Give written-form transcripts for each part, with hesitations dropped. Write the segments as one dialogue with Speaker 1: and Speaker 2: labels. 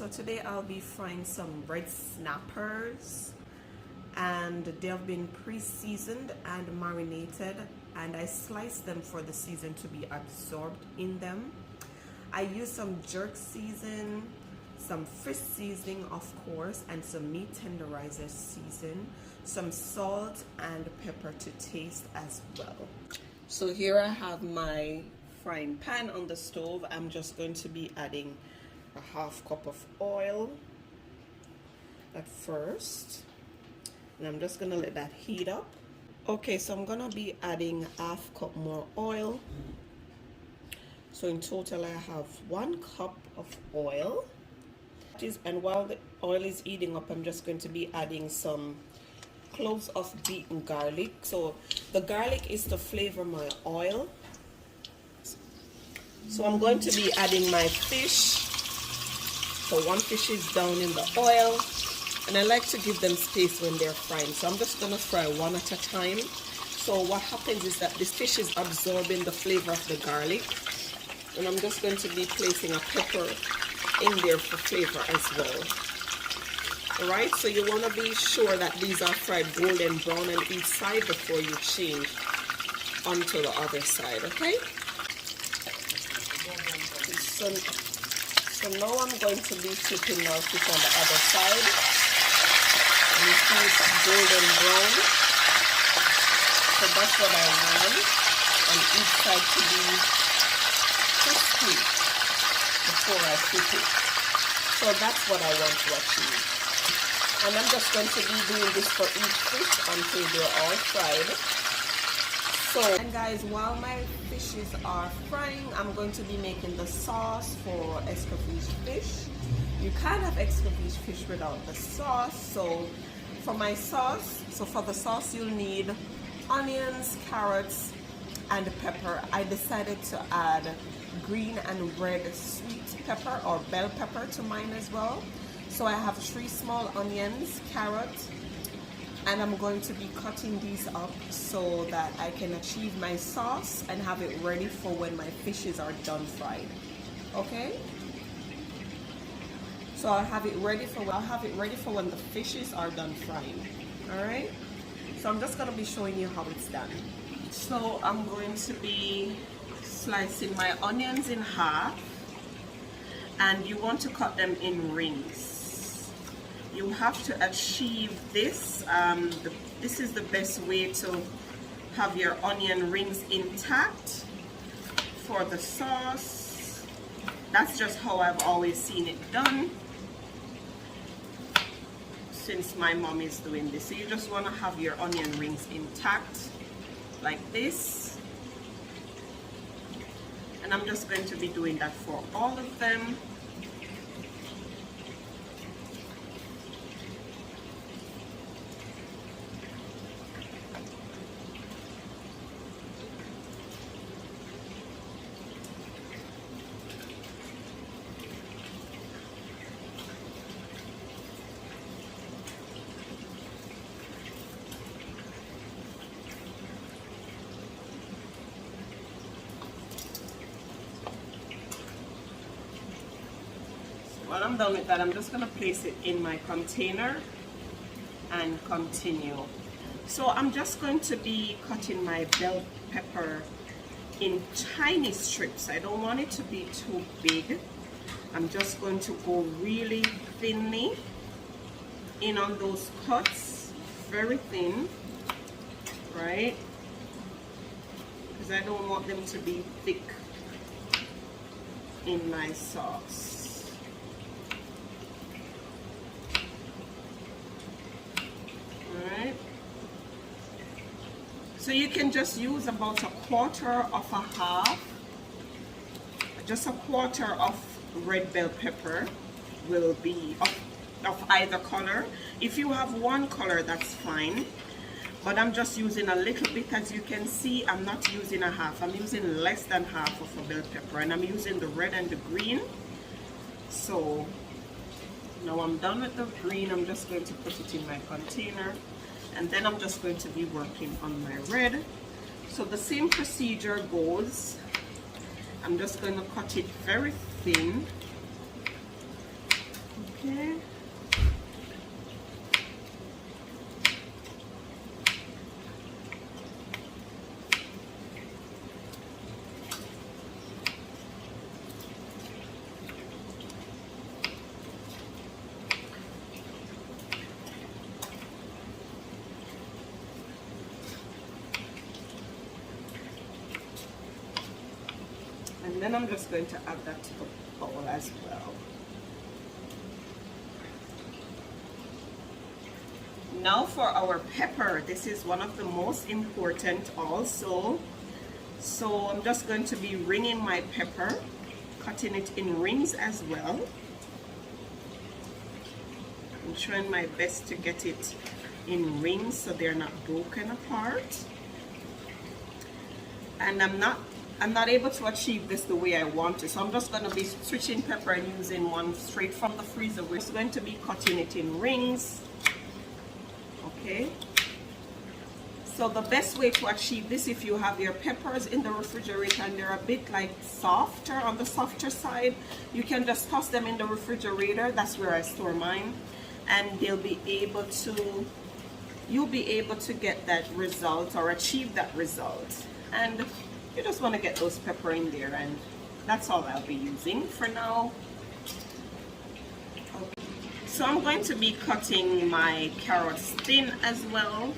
Speaker 1: So today I'll be frying some red snappers, and they have been pre-seasoned and marinated, and I sliced them for the season to be absorbed in them. I used some jerk season, some fish seasoning of course, and some meat tenderizer season, some salt and pepper to taste as well. So here I have my frying pan on the stove. I'm just going to be adding a half cup of oil at first, and I'm just gonna let that heat up. Okay, so I'm gonna be adding half cup more oil. So in total I have 1 cup of oil. And while the oil is heating up, I'm just going to be adding some cloves of beaten garlic. So the garlic is to flavor my oil. So I'm going to be adding my fish. So one fish is down in the oil, and I like to give them space when they're frying. So I'm just gonna fry one at a time. So what happens is that this fish is absorbing the flavor of the garlic, and I'm just going to be placing a pepper in there for flavor as well. Alright, so you want to be sure that these are fried golden brown on each side before you change onto the other side, okay? So now I'm going to be flipping my fish on the other side. And you see it's golden brown. So that's what I want. And each side to be crispy before I flip it. So that's what I want to achieve. And I'm just going to be doing this for each fish until they're all fried. So, and guys, while my fishes are frying, I'm going to be making the sauce for Escovitched fish. You can't have Escovitched fish without the sauce. So for my sauce, for the sauce you'll need onions, carrots, and pepper. I decided to add green and red sweet pepper or bell pepper to mine as well. So I have 3 small onions, carrots, and I'm going to be cutting these up so that I can achieve my sauce and have it ready for when my fishes are done fried. Okay? So I'll have it ready for when the fishes are done frying. Alright? So I'm just gonna be showing you how it's done. So I'm going to be slicing my onions in half, and you want to cut them in rings. You have to achieve this. This is the best way to have your onion rings intact for the sauce. That's just how I've always seen it done since my mom is doing this. So you just want to have your onion rings intact like this. And I'm just going to be doing that for all of them. When I'm done with that, I'm just going to place it in my container and continue. So I'm just going to be cutting my bell pepper in tiny strips. I don't want it to be too big. I'm just going to go really thinly in on those cuts, very thin, right? Because I don't want them to be thick in my sauce. Alright, so you can just use about 1/4 of a half, just 1/4 of red bell pepper will be of either color. If you have one color, that's fine, but I'm just using a little bit. As you can see, I'm not using a half, I'm using less than half of a bell pepper, and I'm using the red and the green. So now I'm done with the green. I'm just going to put it in my container, and then I'm just going to be working on my red. So the same procedure goes. I'm just going to cut it very thin Okay. And then I'm just going to add that to the bowl as well. Now for our pepper, this is one of the most important also. So I'm just going to be ringing my pepper, cutting it in rings as well. I'm trying my best to get it in rings so they're not broken apart. And I'm not able to achieve this the way I want to, so I'm just going to be switching pepper and using one straight from the freezer. We're just going to be cutting it in rings. Okay, so the best way to achieve this, if you have your peppers in the refrigerator and they're a bit like softer, on the softer side, you can just toss them in the refrigerator. That's where I store mine, and you'll be able to get that result or achieve that result. And you just want to get those pepper in there, and that's all I'll be using for now. Okay. So I'm going to be cutting my carrots thin as well.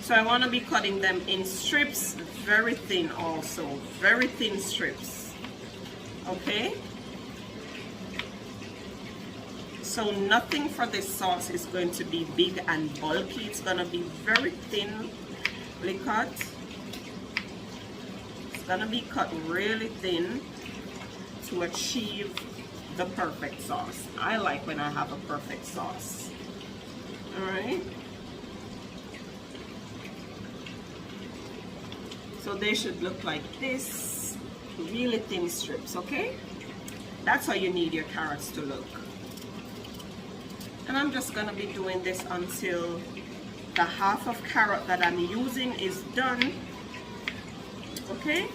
Speaker 1: So I want to be cutting them in strips, very thin also, very thin strips. Okay? So nothing for this sauce is going to be big and bulky. It's going to be very thinly cut. It's going to be cut really thin to achieve the perfect sauce. I like when I have a perfect sauce. Alright. So they should look like this. Really thin strips, okay? That's how you need your carrots to look. And I'm just going to be doing this until the half of carrot that I'm using is done. Okay?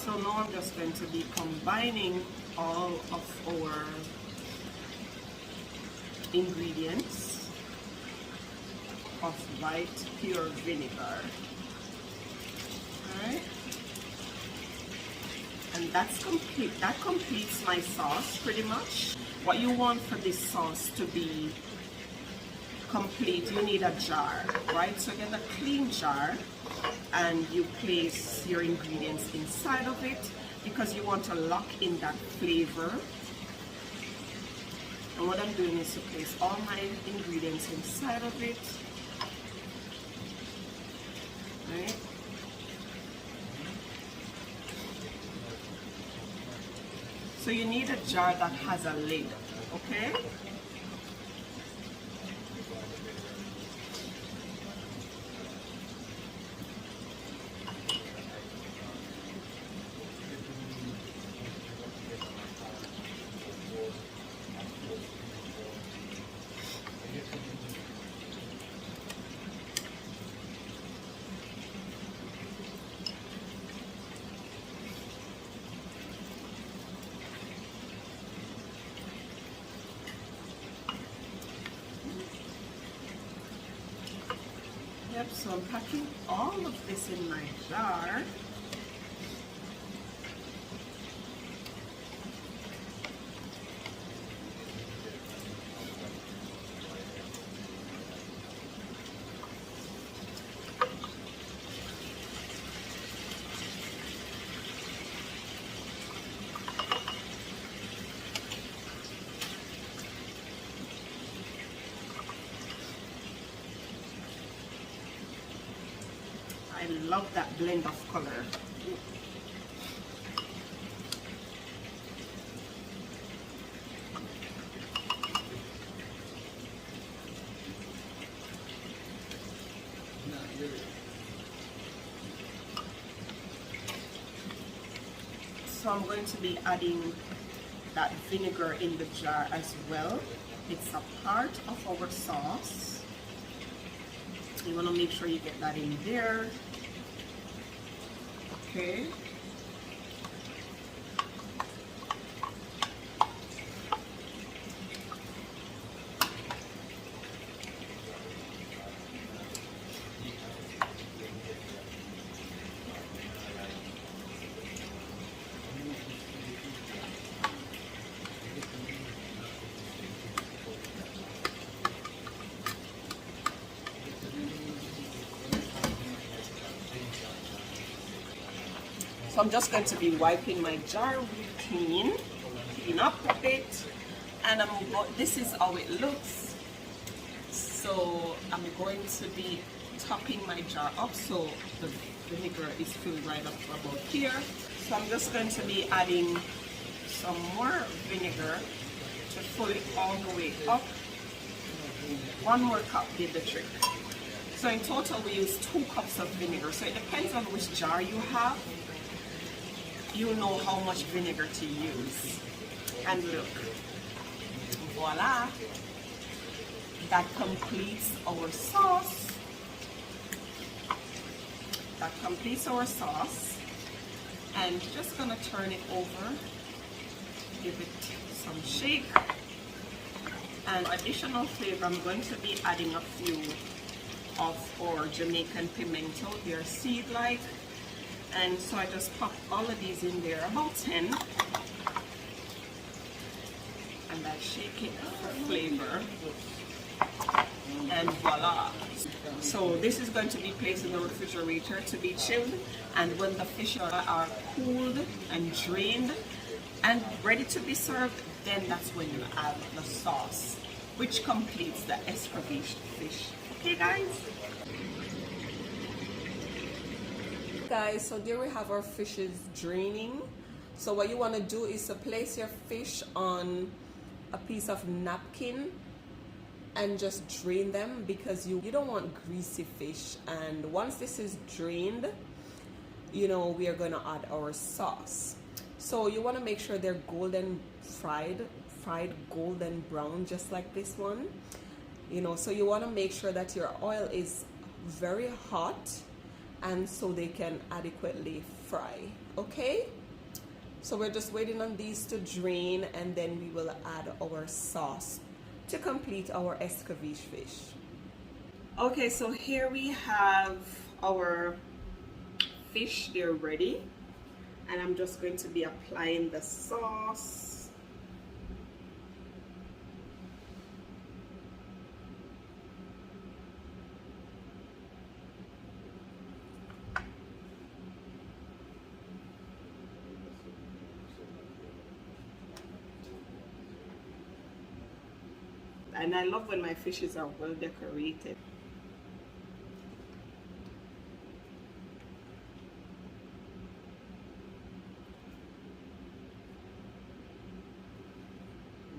Speaker 1: So now I'm just going to be combining all of our ingredients of white pure vinegar. Alright? And that's complete. That completes my sauce pretty much. What you want for this sauce to be complete, you need a jar, right? So get a clean jar and you place your ingredients inside of it because you want to lock in that flavor. And what I'm doing is to place all my ingredients inside of it, right? So you need a jar that has a lid, okay? Yep, so I'm packing all of this in my jar. I love that blend of color. So I'm going to be adding that vinegar in the jar as well. It's a part of our sauce. You want to make sure you get that in there. Okay. So I'm just going to be wiping my jar clean up a bit, and this is how it looks. So I'm going to be topping my jar up so the vinegar is filled right up to about here. So I'm just going to be adding some more vinegar to fill it all the way up. 1 more cup did the trick. So in total we use 2 cups of vinegar. So it depends on which jar you have. You know how much vinegar to use. And look, voila, that completes our sauce. That completes our sauce. And just gonna turn it over, give it some shake. And additional flavor, I'm going to be adding a few of our Jamaican pimento. They're seed-like. And so I just pop all of these in there, about 10, and I shake it for flavor, and voila. So this is going to be placed in the refrigerator to be chilled, and when the fish are cooled and drained and ready to be served, then that's when you add the sauce, which completes the escovitched fish. Okay guys? Guys, so there we have our fishes draining. So what you want to do is to place your fish on a piece of napkin and just drain them, because you don't want greasy fish. And once this is drained, you know, we are going to add our sauce. So you want to make sure they're golden fried golden brown, just like this one, you know. So you want to make sure that your oil is very hot, and so they can adequately fry. Okay, so we're just waiting on these to drain, and then we will add our sauce to complete our escovitched fish. Okay, so here we have our fish. They're ready, and I'm just going to be applying the sauce. And I love when my fishes are well decorated.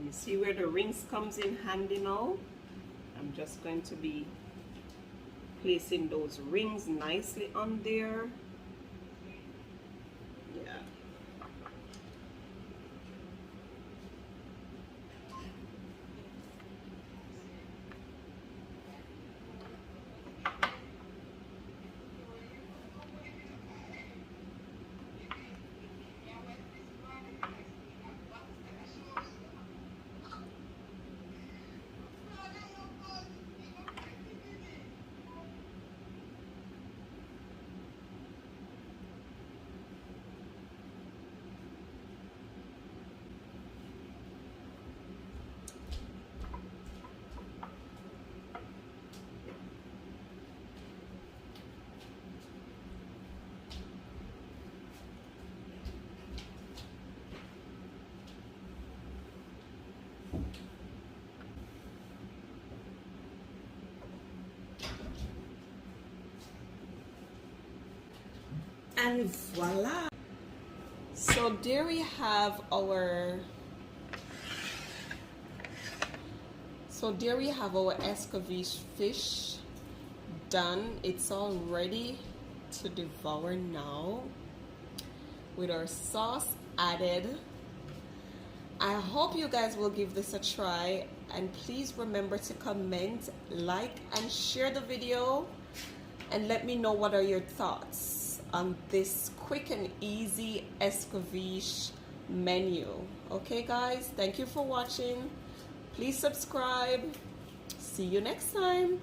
Speaker 1: You see where the rings comes in handy now? I'm just going to be placing those rings nicely on there. Yeah. And voila. So there we have our escovitched fish done. It's all ready to devour now with our sauce added. I hope you guys will give this a try, and please remember to comment, like, and share the video, and let me know what are your thoughts on this quick and easy Escovitched menu. Okay guys, thank you for watching. Please subscribe. See you next time.